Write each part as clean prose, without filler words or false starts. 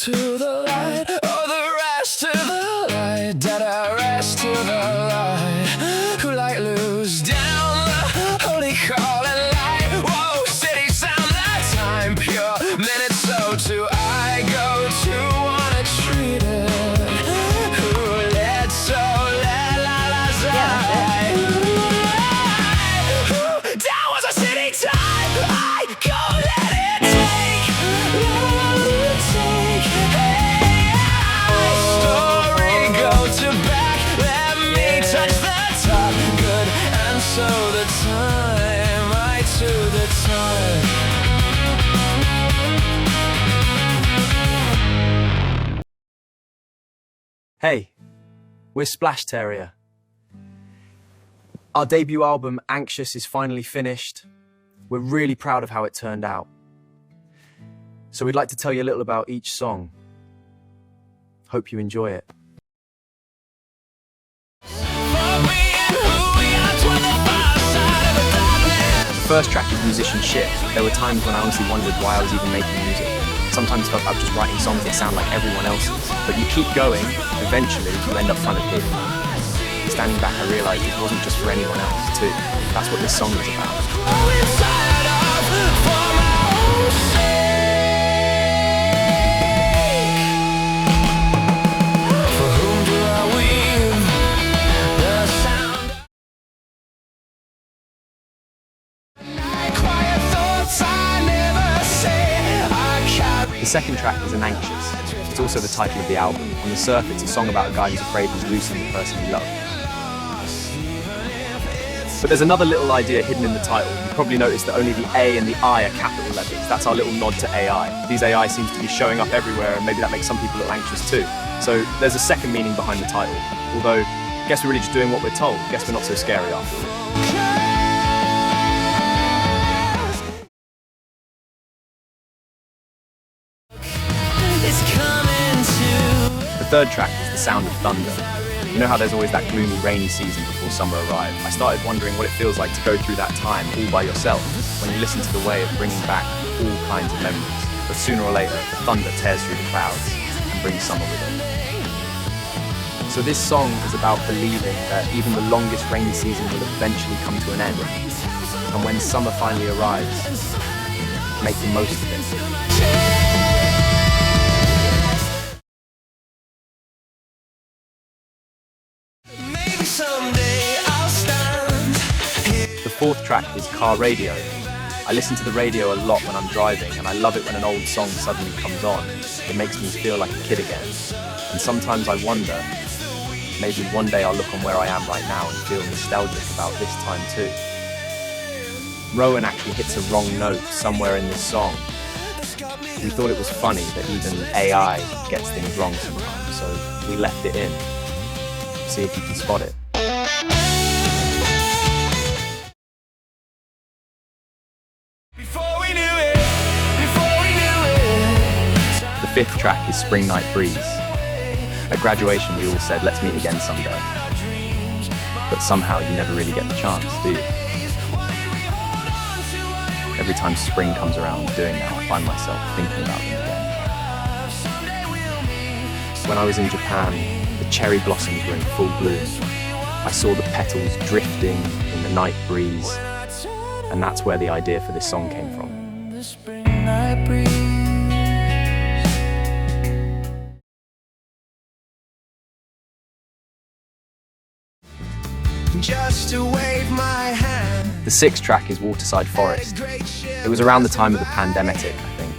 to the light, oh the rest to the light, dead rest to the light, who like lose down the holy call and light, whoa, city sound that time, pure minutes, so do I go to wanna treat it, who let so let la la die, down was a city time, I go let it take, let it take, hey, story go to back, let me touch the top, good, and so the time, I to the time. Hey, we're Splash Terrier. Our debut album, Anxious, is finally finished. We're really proud of how it turned out. So we'd like to tell you a little about each song. Hope you enjoy it. The first track is musicianship. There were times when I honestly wondered why I was even making music. Sometimes felt I was just writing songs that sound like everyone else's. But you keep going, eventually you end up front of hit. Standing back, I realised it wasn't just for anyone else too. That's what this song is about. The second track is an Anxious. It's also the title of the album. On the surface, it's a song about a guy who's afraid he's losing the person he loves. But there's another little idea hidden in the title. You probably noticed that only the A and the I are capital letters. That's our little nod to AI. These AI seems to be showing up everywhere, and maybe that makes some people a little anxious too. So there's a second meaning behind the title. Although, I guess we're really just doing what we're told. I guess we're not so scary after all. The third track is The Sound of Thunder. You know how there's always that gloomy rainy season before summer arrives? I started wondering what it feels like to go through that time all by yourself, when you listen to the way of bringing back all kinds of memories. But sooner or later, the thunder tears through the clouds and brings summer with it. So this song is about believing that even the longest rainy season will eventually come to an end. And when summer finally arrives, make the most of it. The fourth track is Car Radio. I listen to the radio a lot when I'm driving, and I love it when an old song suddenly comes on. It makes me feel like a kid again. And sometimes I wonder, maybe one day I'll look on where I am right now and feel nostalgic about this time too. Rowan actually hits a wrong note somewhere in this song. We thought it was funny that even AI gets things wrong sometimes, so we left it in. See if you can spot it. The fifth track is Spring Night Breeze. At graduation we all said, let's meet again someday. But somehow you never really get the chance, do you? Every time spring comes around doing that, I find myself thinking about them again. When I was in Japan, the cherry blossoms were in full bloom. I saw the petals drifting in the night breeze, and that's where the idea for this song came from. Just to wave my hand. The sixth track is Waterside Forest. It was around the time of the pandemic, I think.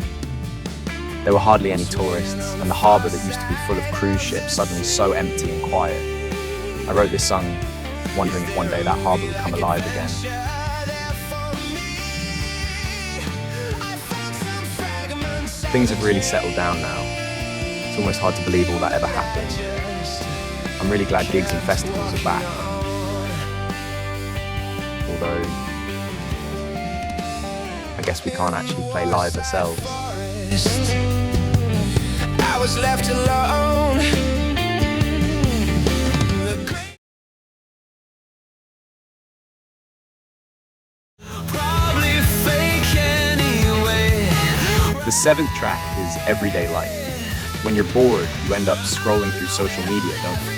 There were hardly any tourists, and the harbour that used to be full of cruise ships suddenly so empty and quiet. I wrote this song wondering if one day that harbour would come alive again. Things have really settled down now. It's almost hard to believe all that ever happened. I'm really glad gigs and festivals are back. Although, I guess we can't actually play live ourselves. I was left alone. Probably fake anyway. The seventh track is Everyday Life. When you're bored, you end up scrolling through social media, don't you?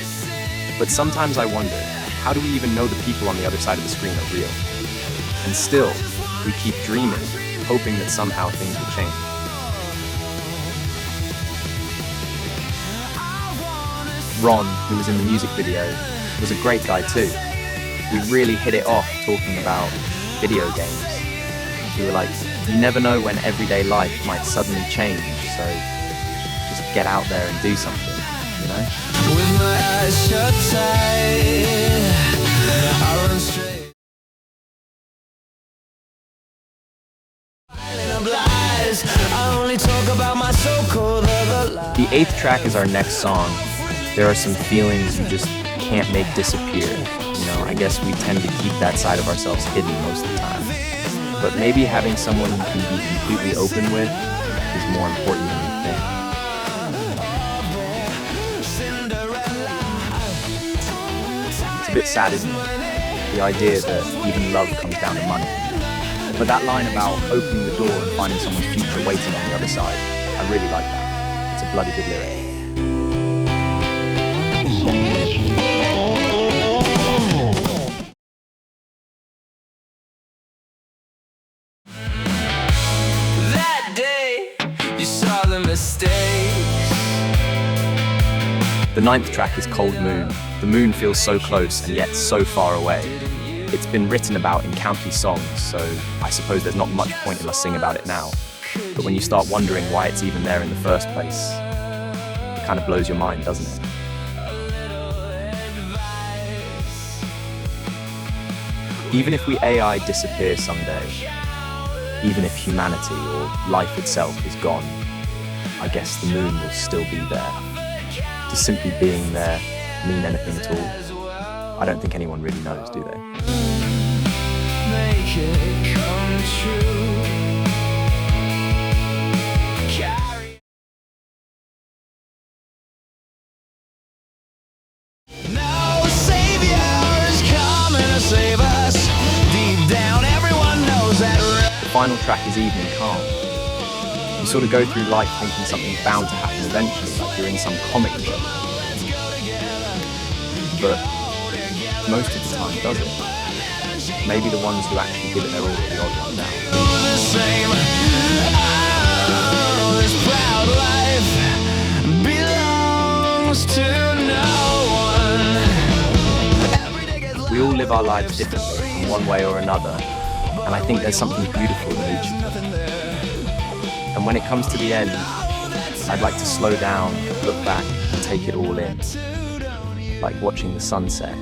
But sometimes I wonder, how do we even know the people on the other side of the screen are real? And still, we keep dreaming, hoping that somehow things will change. Ron, who was in the music video, was a great guy too. We really hit it off talking about video games. We were like, you never know when everyday life might suddenly change, so just get out there and do something, you know? With my eyes shut tight, I run straight. I only talk about my so-called other life. The 8th track is our next song. There are some feelings you just can't make disappear. You know, I guess we tend to keep that side of ourselves hidden most of the time. But maybe having someone you can be completely open with is more important than you think. It's a bit sad, isn't it? The idea that even love comes down to money. But that line about opening the door and finding someone's future waiting on the other side, I really like that. It's a bloody good lyric. That day, you saw the mistakes. The 9th track is Cold Moon. The moon feels so close and yet so far away. It's been written about in countless songs, so I suppose there's not much point in us singing about it now. But when you start wondering why it's even there in the first place, it kind of blows your mind, doesn't it? Even if we AI disappear someday, even if humanity or life itself is gone, I guess the moon will still be there. Does simply being there mean anything at all? I don't think anyone really knows, do they? Make it come true. Carry. No savior is coming to save us. Deep down, everyone knows that. The final track is Evening Calm. You sort of go through life thinking something's bound to happen eventually, like you're in some comic book. But most of the time, does it? Maybe the ones who actually give it their all are the odd ones now. The same. Oh, this proud life belongs to no one. We all live our lives differently in one way or another, and I think there's something beautiful in each of them. And when it comes to the end, I'd like to slow down, look back, and take it all in, like watching the sunset.